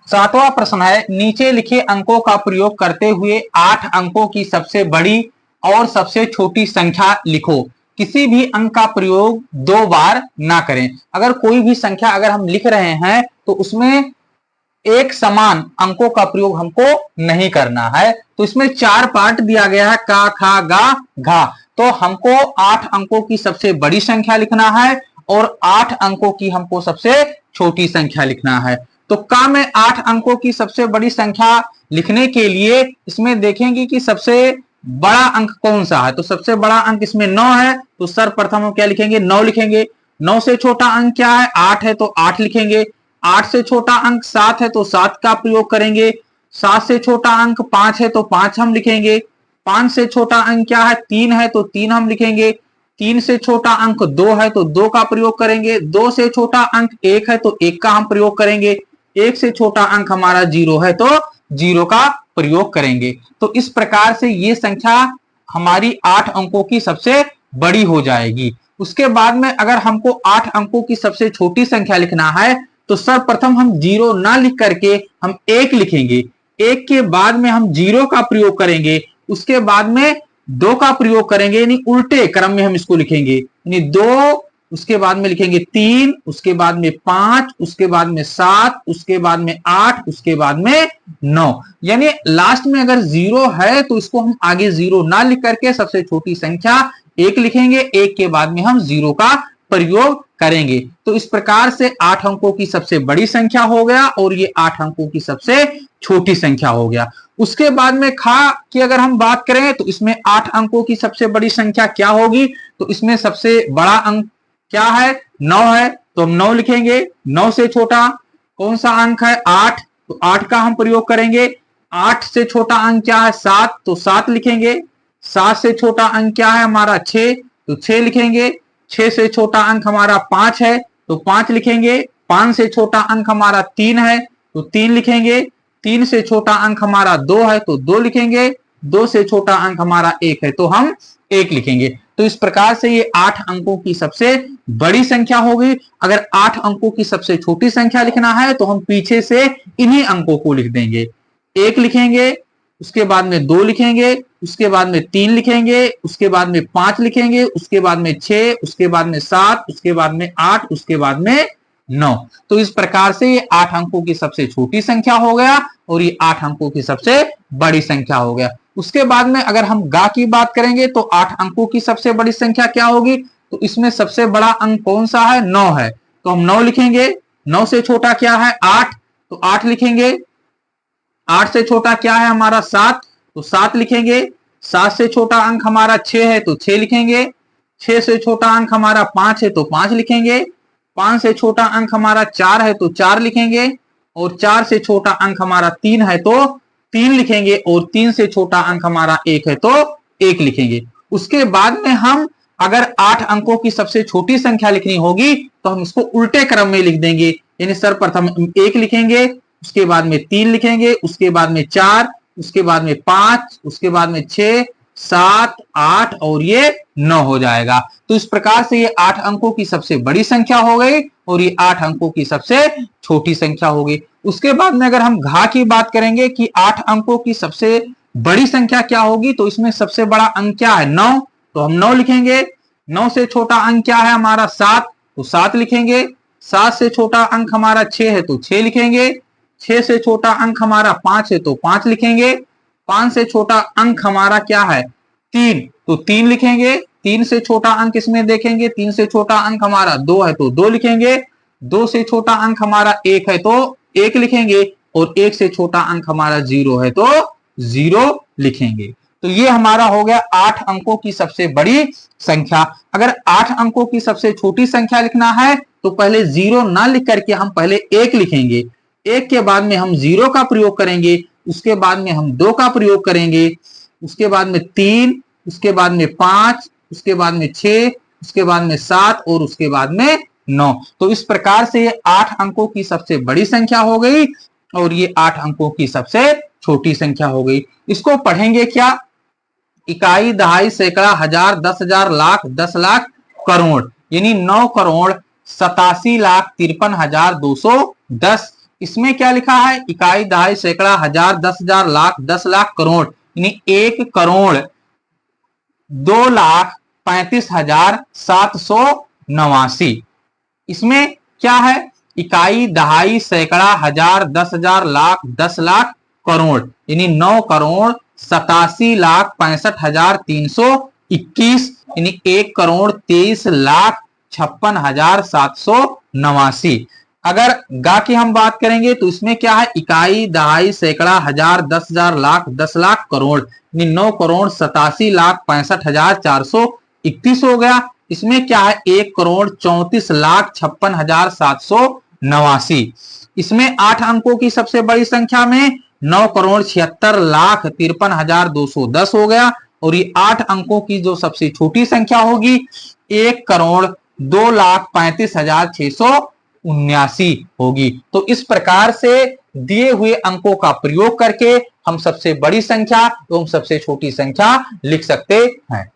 सातवां प्रश्न है, नीचे लिखे अंकों का प्रयोग करते हुए 8 अंकों की सबसे बड़ी और सबसे छोटी संख्या लिखो। किसी भी अंक का प्रयोग 2 बार ना करें। अगर कोई भी संख्या अगर हम लिख रहे हैं तो उसमें एक समान अंकों का प्रयोग हमको नहीं करना है। तो इसमें 4 पार्ट दिया गया है, का, खा, गा, घा। तो हमको 8 अंकों की सबसे बड़ी संख्या लिखना है और 8 अंकों की हमको सबसे छोटी संख्या लिखना है। तो का में 8 अंकों की सबसे बड़ी संख्या लिखने के लिए इसमें देखेंगे कि सबसे बड़ा अंक कौन सा है। तो सबसे बड़ा अंक इसमें 9 है, तो सर्वप्रथम हम क्या लिखेंगे, 9 लिखेंगे। 9 से छोटा अंक क्या है, 8 है, तो 8 लिखेंगे। 8 से छोटा अंक 7 है, तो 7 का प्रयोग करेंगे। 7 से छोटा अंक 5 है, तो 5 हम लिखेंगे। 5 से छोटा अंक क्या है, 3 है, तो 3 हम लिखेंगे। 3 से छोटा अंक 2 है, तो 2 का प्रयोग करेंगे। 2 से छोटा अंक 1 है, तो 1 का हम प्रयोग करेंगे। 1 से छोटा अंक हमारा 0 है, तो 0 का प्रयोग करेंगे। तो इस प्रकार से ये संख्या हमारी 8 अंकों की सबसे बड़ी हो जाएगी। उसके बाद में अगर हमको 8 अंकों की सबसे छोटी संख्या लिखना है तो सर्वप्रथम हम 0 ना लिख करके हम 1 लिखेंगे। 1 के बाद में हम 0 का प्रयोग करेंगे, उसके बाद में 2 का प्रयोग करेंगे, यानी उल्टे क्रम में हम इसको लिखेंगे। यानी 2, उसके बाद में लिखेंगे 3, उसके बाद में 5, उसके बाद में 7, उसके बाद में 8, उसके बाद में 9। यानी लास्ट में अगर 0 है तो इसको हम आगे 0 ना लिख करके सबसे छोटी संख्या 1 लिखेंगे। 1 के बाद में हम 0 का प्रयोग करेंगे। तो इस प्रकार से 8 अंकों की सबसे बड़ी संख्या हो गया और ये 8 अंकों की सबसे छोटी संख्या हो गया। उसके बाद में खा की अगर हम बात करें तो इसमें 8 अंकों की सबसे बड़ी संख्या क्या होगी, तो इसमें सबसे बड़ा अंक क्या है, 9 है, तो हम 9 लिखेंगे। 9 से छोटा कौन सा अंक है, 8, तो 8 का हम प्रयोग करेंगे। 8 से छोटा अंक क्या है, 7, तो 7 लिखेंगे। 7 से छोटा अंक क्या है हमारा, 6, तो 6 लिखेंगे। 6 से छोटा अंक हमारा 5 है, तो 5 लिखेंगे। 5 से छोटा अंक हमारा 3 है, तो 3 लिखेंगे। 3 से छोटा अंक हमारा 2 है, तो 2 लिखेंगे। 2 से छोटा अंक हमारा 1 है, तो हम 1 लिखेंगे। तो इस प्रकार से ये 8 अंकों की सबसे बड़ी संख्या होगी। अगर 8 अंकों की सबसे छोटी संख्या लिखना है तो हम पीछे से इन्हीं अंकों को लिख देंगे। 1 लिखेंगे, उसके बाद में 2 लिखेंगे, उसके बाद में 3 लिखेंगे, उसके बाद में 5 लिखेंगे, उसके बाद में 6, उसके बाद में 7, उसके बाद में 8, उसके बाद में 9। तो इस प्रकार से ये 8 अंकों की सबसे छोटी संख्या हो गया और ये 8 अंकों की सबसे बड़ी संख्या हो गया। उसके बाद में अगर हम गा की बात करेंगे तो 8 अंकों की सबसे बड़ी संख्या क्या होगी, तो इसमें सबसे बड़ा अंक कौन सा है, 9 है, तो हम 9 लिखेंगे। 9 से छोटा क्या है, 8, तो 8 लिखेंगे। 8 से छोटा क्या है हमारा, 7, तो 7 लिखेंगे। 7 से छोटा अंक हमारा 6 है, तो 6 लिखेंगे। 6 से छोटा अंक हमारा 5 है, तो 5 लिखेंगे। 5 से छोटा अंक हमारा 4 है, तो 4 लिखेंगे। और 4 से छोटा अंक हमारा 3 है, तो 3 लिखेंगे। और 3 से छोटा अंक हमारा 1 है, तो 1 लिखेंगे। उसके बाद में हम अगर 8 अंकों की सबसे छोटी संख्या लिखनी होगी तो हम इसको उल्टे क्रम में लिख देंगे। यानी सर्वप्रथम 1 लिखेंगे, उसके बाद में 3 लिखेंगे, उसके बाद में 4, उसके बाद में 5, उसके बाद में 6, 7, 8 और ये 9 हो जाएगा। तो इस प्रकार से ये 8 अंकों की सबसे बड़ी संख्या हो गई और ये 8 अंकों की सबसे छोटी संख्या हो गई। उसके बाद में अगर हम घा की बात करेंगे कि 8 अंकों की सबसे बड़ी संख्या क्या होगी, तो इसमें सबसे बड़ा अंक क्या है, 9, तो हम 9 लिखेंगे। 9 से छोटा अंक क्या है हमारा, 7, तो 7 लिखेंगे। 7 से छोटा अंक हमारा 6 है, तो 6 लिखेंगे। 6 से छोटा अंक हमारा 5 है, तो 5 लिखेंगे। 5 से छोटा अंक हमारा क्या है, 3, तो 3 लिखेंगे। 3 से छोटा अंक इसमें देखेंगे, 3 से छोटा अंक हमारा 2 है, तो 2 लिखेंगे। 2 से छोटा अंक हमारा 1 है, तो 1 लिखेंगे। और 1 से छोटा अंक हमारा 0 है, तो 0 लिखेंगे। तो ये हमारा हो गया 8 अंकों की सबसे बड़ी संख्या। अगर 8 अंकों की सबसे छोटी संख्या लिखना है तो पहले 0 ना लिख करके हम पहले 1 लिखेंगे। 1 के बाद में हम 0 का प्रयोग करेंगे, उसके बाद में हम 2 का प्रयोग करेंगे, उसके बाद में 3, उसके बाद में 5, उसके बाद में 6, उसके बाद में 7 और उसके बाद में 9। तो इस प्रकार से ये 8 अंकों की सबसे बड़ी संख्या हो गई और ये 8 अंकों की सबसे छोटी संख्या हो गई। इसको पढ़ेंगे क्या, इकाई, दहाई, सैकड़ा, हजार, 10,000, लाख, 10 लाख, करोड़, यानी 9,87,53,210 इसमें क्या लिखा है, इकाई, दहाई, सैकड़ा, हजार, 10,000, लाख, 10 लाख, करोड़, यानी 1,35,789। इसमें क्या है, इकाई, दहाई, सैकड़ा, हजार, 10,000, लाख, 10 लाख, करोड़, यानी 9,67,65,321, यानी 1,23,56,789। अगर गा की हम बात करेंगे तो इसमें क्या है, इकाई, दहाई, सैकड़ा, हजार, 10,000, लाख, 10 लाख, करोड़, यानी 9,87,65,431 हो गया। इसमें क्या है, 1,34,56,789। इसमें 8 अंकों की सबसे बड़ी संख्या में 9,76,53,210 हो गया, और ये 8 अंकों की जो सबसे छोटी संख्या होगी 1,02,35,679 होगी। तो इस प्रकार से दिए हुए अंकों का प्रयोग करके हम सबसे बड़ी संख्या एवं सबसे छोटी संख्या लिख सकते हैं।